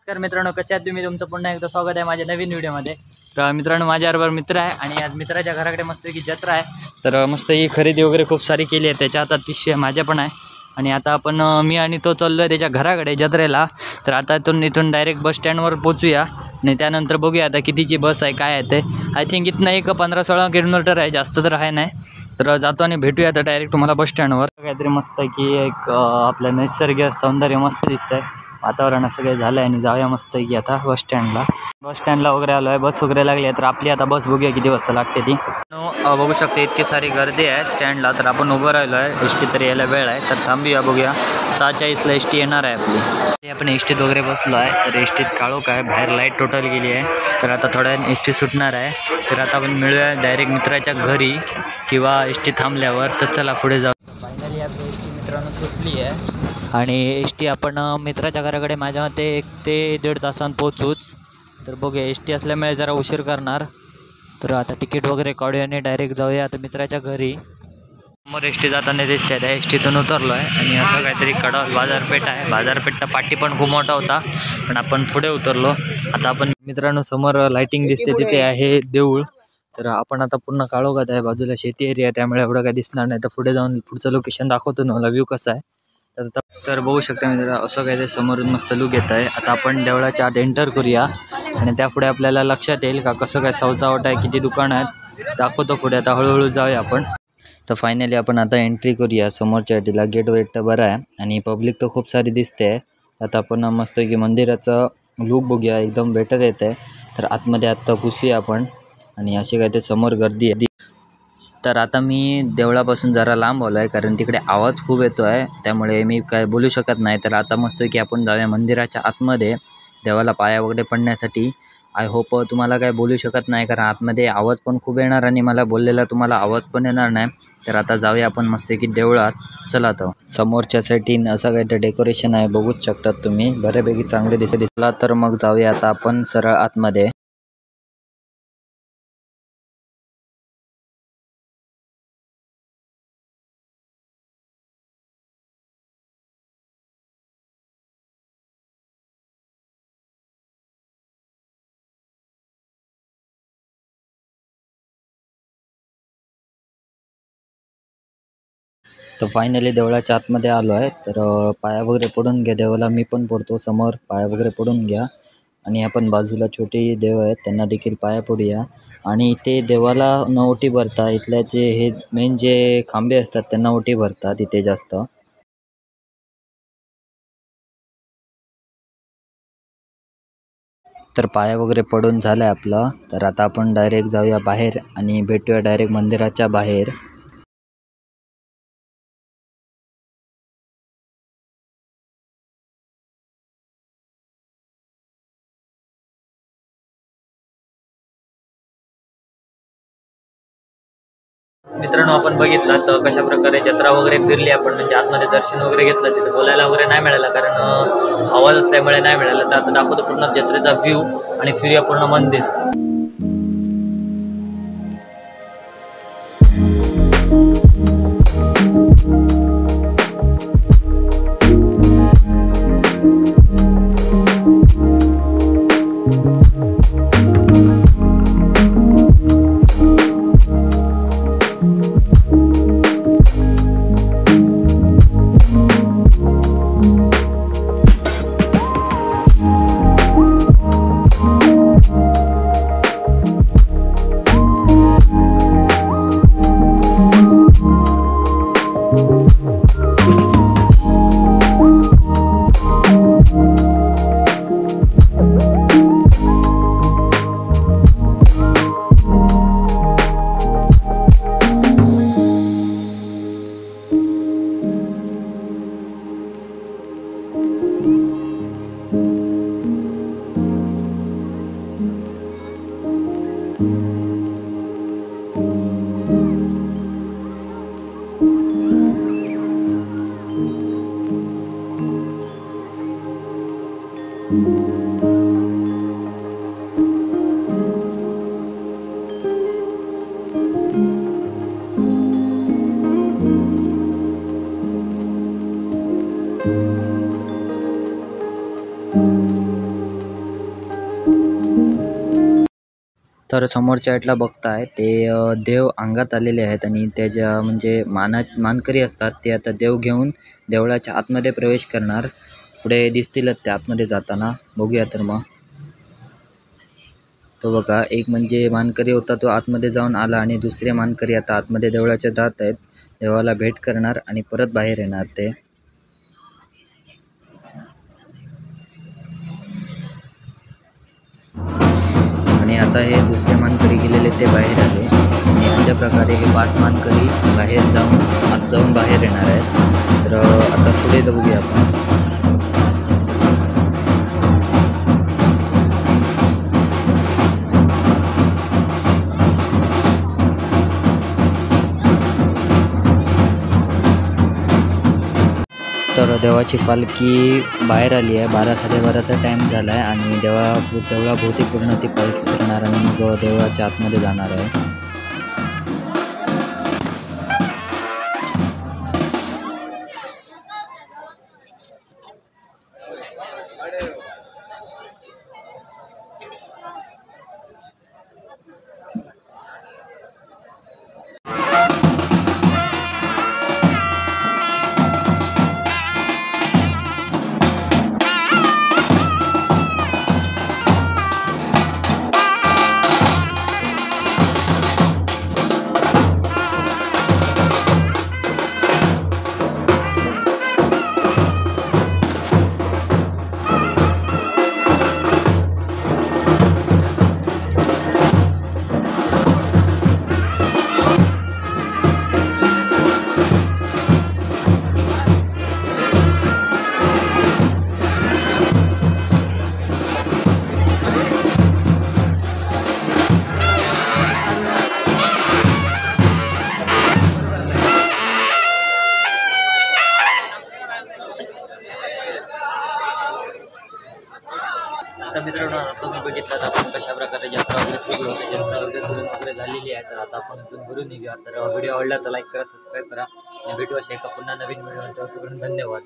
तर मित्रांनो, कसे आहात तुम्ही? तुमचं पुन्हा एकदा स्वागत आहे माझ्या नवीन व्हिडिओमध्ये. तर मित्रांनो, माझ्याबरोबर मित्र आहे आणि आज मित्राच्या घराकडे मस्त की जत्रा आहे. तर मस्त ही खरेदी वगैरे खूप सारी केली आहे. त्याच्या हातात पिशवी आहे, माझ्या पण आहे. आणि आता आपण मी आणि तो चाललो आहे त्याच्या घराकडे जत्रेला. तर आता इथून डायरेक्ट बस स्टँडवर पोचूया आणि त्यानंतर बघूया आता कितीची बस आहे, काय आहे ते. आय थिंक इथनं एक 15-16 किलोमीटर आहे, जास्त तर आहे नाही. तर जातो आणि भेटूया आता डायरेक्ट तुम्हाला बस स्टँडवर. काहीतरी मस्त आहे की एक आपलं नैसर्गिक सौंदर्य मस्त दिसतं आहे, वातावरण असं काही झालं आहे. आणि जाऊया मस्त की आता बस स्टँडला वगैरे आलो आहे. बस वगैरे लागली आहे. तर आपली आता बस बघूया किती वाजता लागते ती. बघू शकते इतकी सारी गर्दी आहे स्टँडला. तर आपण उभं राहिलो आहे, एस टी तरी यायला वेळ आहे. तर थांबूया, बघूया 6:40ला एस टी येणार आहे आपली. आपण एस टीत वगैरे बसलो आहे. तर एस टीत काळोख आहे, बाहेर लाईट टोटल गेली आहे. तर आता थोड्या वेळाने एस टी सुटणार आहे. तर आता आपण मिळूया डायरेक्ट मित्राच्या घरी किंवा एस टी थांबल्यावर. तर चला पुढे जाऊ. फायनली आपली एस टी मित्रांनो सुटली आहे आणि एस टी आपण मित्राच्या घराकडे माझ्या मते 1 ते 1.5 तासांत पोहोचूच. तर बघूया, एस टी असल्यामुळे जरा उशीर करणार. तर आता तिकीट वगैरे काढूया आणि डायरेक्ट जाऊया आता मित्राच्या घरी. समोर एस टी जाताना दिसते आहे. एस टीतून उतरलो आहे आणि असं काहीतरी कडा बाजारपेठ आहे. बाजारपेठचा पाठी पण खूप मोठा होता, पण आपण पुढे उतरलो. आता आपण मित्रांनो समोर लाईटिंग दिसते, तिथे आहे देऊळ. तर आपण आता पूर्ण काळोखात आहे, बाजूला शेती एरिया, त्यामुळे एवढं काही दिसणार नाही. तर पुढे जाऊन पुढचं लोकेशन दाखवतो ना मला, व्ह्यू कसा आहे. तर बघू शकता मित्र, असं काही ते समोरून मस्त लुक येत आहे. आता आपण देवळाच्या आत एंटर करूया आणि त्यापुढे आपल्याला लक्षात येईल का कसं काय सजावट आहे, किती दुकानं आहेत, दाखवतो पुढे. आता हळूहळू जाऊया आपण. तर फायनली आपण आता एंट्री करूया समोरच्या अटीला. गेट वेट बरं आहे आणि पब्लिक तर खूप सारी दिसते आहे. आता आपण मस्त की मंदिराचं लुक बघूया, एकदम बेटर येत आहे. तर आतमध्ये आत्ता घुसूया आपण आणि असे काय ते समोर गर्दी आहे. तर आता मी देवळापासून जरा लांब आलो आहे, कारण तिकडे आवाज खूप येतो आहे, त्यामुळे मी काय बोलू शकत नाही. तर आता मस्त की आपण जाऊया मंदिराच्या आतमध्ये देवाला पाया वगैरे पडण्यासाठी. आय होप तुम्हाला काय बोलू शकत नाही, कारण आतमध्ये आवाज पण खूप येणार आणि मला बोललेला तुम्हाला आवाज पण येणार नाही. तर आता जाऊया आपण मस्त की देवळात. चला, तर समोरच्या साईडीन असं काही डेकोरेशन आहे, बघूच शकतात तुम्ही, बऱ्यापैकी चांगले दिसला. तर मग जाऊया आता आपण सरळ आतमध्ये. तर फायनली देवळाच्या आतमध्ये आलो आहे. तर पाया वगैरे पडून घ्या देवाला, मी पण पडतो समोर. पाया वगैरे पडून घ्या आणि आपण बाजूला छोटी देव आहेत त्यांना देखील पाया पडूया. आणि ते देवाला न ओटी भरता इथल्या जे हे मेन जे खांबे असतात त्यांना ओटी भरतात इथे जास्त. तर पाया वगैरे पडून झालं आहे आपलं. तर आता आपण डायरेक्ट जाऊया बाहेर आणि भेटूया डायरेक्ट मंदिराच्या बाहेर. मित्रांनो, आपण बघितलं तर कशा प्रकारे जत्रा वगैरे फिरली आपण, म्हणजे आतमध्ये दर्शन वगैरे घेतलं. तिथे बोलायला वगैरे नाही मिळालं, कारण आवाज असल्यामुळे नाही मिळालं. तर आता दाखवतो पूर्ण जत्रेचा व्ह्यू आणि फिरूया पूर्ण मंदिर. तर समोरच्या साईडला बघताय ते देव अंगात आलेले आहेत आणि त्याच्या म्हणजे मानकरी असतात ते आता देव घेऊन देवळाच्या आतमध्ये प्रवेश करणार. पुढे दिसतीलच ते आतमध्ये जाताना. बघूया तर मग. तो बघा एक म्हणजे मानकरी होता तो आतमध्ये जाऊन आला आणि दुसरे मानकरी आता आतमध्ये देवळाच्या जात आहेत. देवाला भेट करणार आणि परत बाहेर येणार ते. आणि आता हे दुसरे मानकरी गेलेले ते बाहेर आले आणि अशा प्रकारे हे 5 मानकरी बाहेर जाऊन आत जाऊन बाहेर येणार आहेत. तर आता पुढे बघूया आपण. तर देवाची पालखी बाहेर आली आहे. 12:30चा टाईम झाला आहे आणि देवळाभोवती पूर्ण ती पालखी फिरणार आणि मग देवळाच्या आतमध्ये जाणार आहे. आता मित्रांनो तुम्ही बघितलं आपण कशा प्रकारे जत्रा वगैरे फिरलो. जत्रा वगैरे झालेली आहे. तर आता आपण इथून घरून निघूया. तर व्हिडिओ आवडला तर लाईक करा, सबस्क्राईब करा आणि भेटू अशा एका पुन्हा नवीन व्हिडिओ. तोपर्यंत धन्यवाद.